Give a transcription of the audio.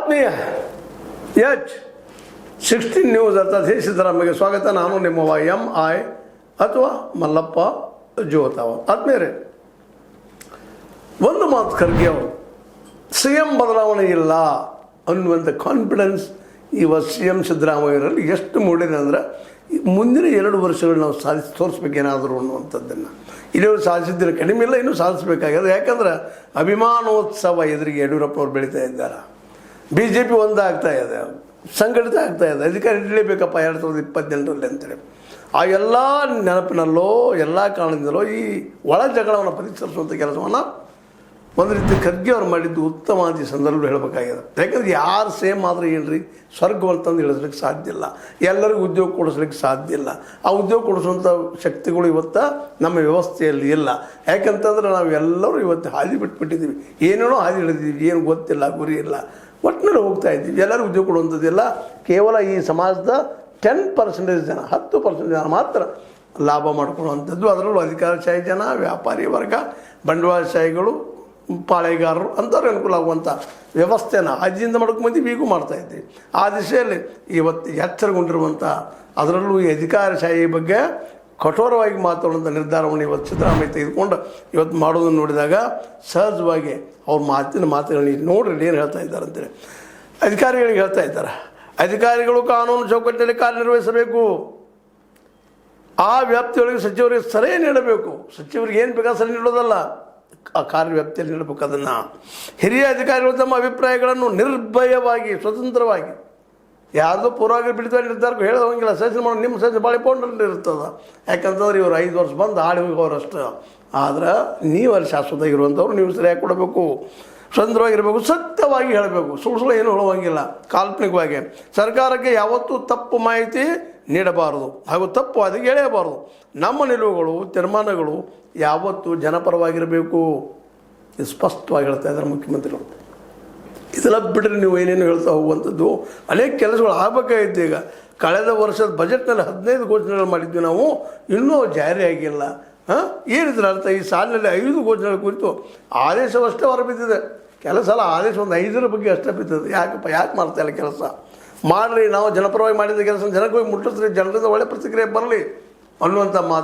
ಆತ್ಮೀಯ H16 news ಅರ್ಥಾತ್ ಸಿದ್ದರಾಮಯ್ಯಗೆ ಸ್ವಾಗತ. ನಾನು ನಿಮ್ಮ MI ಅಥವಾ ಮಲ್ಲಪ್ಪ ಜೋತಾವ. ಆತ್ಮೀಯರೇ, ಒಂದು ಮಾತು ಖರ್ಗೆ ಅವರು CM ಬದಲಾವಣೆ ಇಲ್ಲ ಅನ್ನುವಂಥ ಕಾನ್ಫಿಡೆನ್ಸ್ ಇವತ್ತು CM ಸಿದ್ದರಾಮಯ್ಯರಲ್ಲಿ ಎಷ್ಟು ಮೂಡಿದೆ ಅಂದರೆ ಮುಂದಿನ 2 ವರ್ಷಗಳು ನಾವು ಸಾಧಿಸಿ ತೋರಿಸ್ಬೇಕೇನಾದರೂ ಅನ್ನುವಂಥದ್ದನ್ನು. ಇಲ್ಲಿಯವರು ಸಾಧಿಸಿದ್ದನ್ನು ಕಡಿಮೆ ಇಲ್ಲ, ಇನ್ನೂ ಸಾಧಿಸಬೇಕಾಗಿದೆ. ಯಾಕಂದ್ರೆ ಅಭಿಮಾನೋತ್ಸವ ಎದುರಿಗೆ ಯಡಿಯೂರಪ್ಪನವ್ರು ಬೆಳೀತಾ ಇದ್ದಾರೆ. BJP ಒಂದಾಗ್ತಾ ಇದೆ, ಸಂಘಟಿತ ಆಗ್ತಾ ಇದೆ. ಅಧಿಕಾರ ಇಡಲೇಬೇಕಪ್ಪ 2028ರಲ್ಲಿ ಅಂತೇಳಿ ಆ ಎಲ್ಲ ನೆನಪಿನಲ್ಲೋ ಎಲ್ಲ ಕಾರಣದಿಂದಲೋ ಈ ಒಳ ಜಗಳವನ್ನು ಪರಿಸರಿಸುವಂಥ ಕೆಲಸವನ್ನು ಒಂದು ರೀತಿ ಖರ್ಗೆ ಅವ್ರು ಮಾಡಿದ್ದು ಉತ್ತಮ ಅಂತ ಈ ಸಂದರ್ಭ ಹೇಳಬೇಕಾಗಿದೆ. ಯಾಕಂದ್ರೆ ಯಾರು ಸೇಮ್ ಆದರೆ ಏನ್ರಿ ಸ್ವರ್ಗವಂತಂದು ಇಳಿಸ್ಲಿಕ್ಕೆ ಸಾಧ್ಯ ಇಲ್ಲ, ಎಲ್ಲರಿಗೂ ಉದ್ಯೋಗ ಕೊಡಿಸ್ಲಿಕ್ಕೆ ಸಾಧ್ಯ ಇಲ್ಲ. ಆ ಉದ್ಯೋಗ ಕೊಡಿಸುವಂಥ ಶಕ್ತಿಗಳು ಇವತ್ತು ನಮ್ಮ ವ್ಯವಸ್ಥೆಯಲ್ಲಿ ಇಲ್ಲ. ಯಾಕಂತಂದ್ರೆ ನಾವೆಲ್ಲರೂ ಇವತ್ತು ಹಾದಿ ಬಿಟ್ಬಿಟ್ಟಿದ್ದೀವಿ, ಏನೇನೋ ಹಾದಿ ಹಿಡಿದಿದ್ದೀವಿ, ಏನು ಗೊತ್ತಿಲ್ಲ, ಗುರಿ ಇಲ್ಲ, ಒಟ್ಟಿನಲ್ಲಿ ಹೋಗ್ತಾ ಇದ್ದೀವಿ. ಎಲ್ಲರಿಗೂ ಉದ್ಯೋಗ ಕೊಡುವಂಥದ್ದಿಲ್ಲ. ಕೇವಲ ಈ ಸಮಾಜದ 10% ಜನ, 10% ಜನ ಮಾತ್ರ ಲಾಭ ಮಾಡ್ಕೊಳ್ಳುವಂಥದ್ದು. ಅದರಲ್ಲೂ ಅಧಿಕಾರಶಾಹಿ ಜನ, ವ್ಯಾಪಾರಿ ವರ್ಗ, ಬಂಡವಾಳಶಾಹಿಗಳು, ಪಾಳೆಗಾರರು ಅಂಥವ್ರಿಗೆ ಅನುಕೂಲ ಆಗುವಂಥ ವ್ಯವಸ್ಥೆನ ಅಜ್ಜಿಯಿಂದ ಮಾಡ್ಕೊಂಬಂದು ಈಗೂ ಮಾಡ್ತಾಯಿದ್ದೀವಿ. ಆ ದಿಶೆಯಲ್ಲಿ ಇವತ್ತು ಎಚ್ಚರಗೊಂಡಿರುವಂಥ, ಅದರಲ್ಲೂ ಈ ಅಧಿಕಾರಶಾಹಿ ಬಗ್ಗೆ ಕಠೋರವಾಗಿ ಮಾತಾಡುವಂಥ ನಿರ್ಧಾರವನ್ನು ಇವತ್ತು ಸಿದ್ದರಾಮಯ್ಯ ತೆಗೆದುಕೊಂಡು ಇವತ್ತು ಮಾಡೋದನ್ನು ನೋಡಿದಾಗ ಸಹಜವಾಗಿ ಅವ್ರ ಮಾತುಗಳನ್ನ ನೋಡ್ರಿ ಏನು ಹೇಳ್ತಾ ಇದ್ದಾರೆ ಅಂತೇಳಿ ಅಧಿಕಾರಿಗಳಿಗೆ ಹೇಳ್ತಾ ಇದ್ದಾರೆ. ಅಧಿಕಾರಿಗಳು ಕಾನೂನು ಚೌಕಟ್ಟಿನಲ್ಲಿ ಕಾರ್ಯನಿರ್ವಹಿಸಬೇಕು, ಆ ವ್ಯಾಪ್ತಿಯೊಳಗೆ ಸಚಿವರಿಗೆ ಸಲಹೆ ನೀಡಬೇಕು. ಸಚಿವರಿಗೆ ಏನು ಬೇಕಾದ ಸಲಹೆ ನೀಡೋದಲ್ಲ, ಆ ಕಾರ್ಯವ್ಯಾಪ್ತಿಯಲ್ಲಿ ನೀಡಬೇಕು. ಅದನ್ನು ಹಿರಿಯ ಅಧಿಕಾರಿಗಳು ತಮ್ಮ ಅಭಿಪ್ರಾಯಗಳನ್ನು ನಿರ್ಭಯವಾಗಿ, ಸ್ವತಂತ್ರವಾಗಿ, ಯಾರ್ದು ಪೂರ್ವಾಗಿ ಬಿಡಿದ ನಿರ್ಧಾರಕ್ಕೂ ಹೇಳೋಂಗಿಲ್ಲ. ಸಜೆಷನ್ ಮಾಡೋ ನಿಮ್ಮ ಸಜೆಷನ್ ಭಾಳ ಇಂಪಾರ್ಟೆಂಟ್ ಇರ್ತದೆ. ಯಾಕಂತಂದ್ರೆ ಇವರು 5 ವರ್ಷ ಬಂದು ಆಡಿ ಹೋಗೋರಷ್ಟು. ಆದ್ರೆ ನೀವು ಅಲ್ಲಿ ಶಾಶ್ವತ ಇರುವಂಥವ್ರು ನೀವು ಸರಿಯಾಗಿ ಕೊಡಬೇಕು, ಸ್ವತಂತ್ರವಾಗಿರಬೇಕು, ಸತ್ಯವಾಗಿ ಹೇಳಬೇಕು, ಸುಳ್ಳು ಏನು ಹೇಳುವಂಗಿಲ್ಲ. ಕಾಲ್ಪನಿಕವಾಗಿ ಸರ್ಕಾರಕ್ಕೆ ಯಾವತ್ತೂ ತಪ್ಪು ಮಾಹಿತಿ ನೀಡಬಾರದು ಹಾಗೂ ತಪ್ಪು ಅದಕ್ಕೆ ಎಳೆಯಬಾರದು. ನಮ್ಮ ನಿಲುವುಗಳು, ತೀರ್ಮಾನಗಳು ಯಾವತ್ತೂ ಜನಪರವಾಗಿರಬೇಕು. ಇದು ಸ್ಪಷ್ಟವಾಗಿ ಹೇಳ್ತಾ ಇದ್ದಾರೆ ಮುಖ್ಯಮಂತ್ರಿಗಳು. ಇದೆಲ್ಲ ಬಿಟ್ಟರೆ ನೀವು ಏನೇನು ಹೇಳ್ತಾ ಹೋಗುವಂಥದ್ದು ಅನೇಕ ಕೆಲಸಗಳು ಆಗಬೇಕಾಗಿತ್ತು. ಈಗ ಕಳೆದ ವರ್ಷದ ಬಜೆಟ್ನಲ್ಲಿ 15 ಘೋಷಣೆಗಳು ಮಾಡಿದ್ವಿ ನಾವು, ಇನ್ನೂ ಜಾರಿಯಾಗಿಲ್ಲ. ಏನಿದ್ರೆ ಅರ್ಥ? ಈ ಸಾಲಿನಲ್ಲಿ 5 ಘೋಷಣೆಗಳ ಕುರಿತು ಆದೇಶವಷ್ಟೇ ಹೊರಬಿದ್ದಿದೆ. ಕೆಲಸ ಅಲ್ಲ, ಆದೇಶ ಒಂದು 5ರ ಬಗ್ಗೆ ಅಷ್ಟೇ ಬಿದ್ದಿದೆ. ಯಾಕೆ ಮಾಡ್ತಾ ಇಲ್ಲ ಕೆಲಸ? ಮಾಡಿರಿ, ನಾವು ಜನಪರವಾಗಿ ಮಾಡಿದ ಕೆಲಸ ಜನಕ್ಕೆ ಹೋಗಿ ಮುಟ್ಟಿಸ್ರಿ, ಜನರಿಂದ ಒಳ್ಳೆ ಪ್ರತಿಕ್ರಿಯೆ ಬರಲಿ ಅನ್ನುವಂಥ ಮಾತು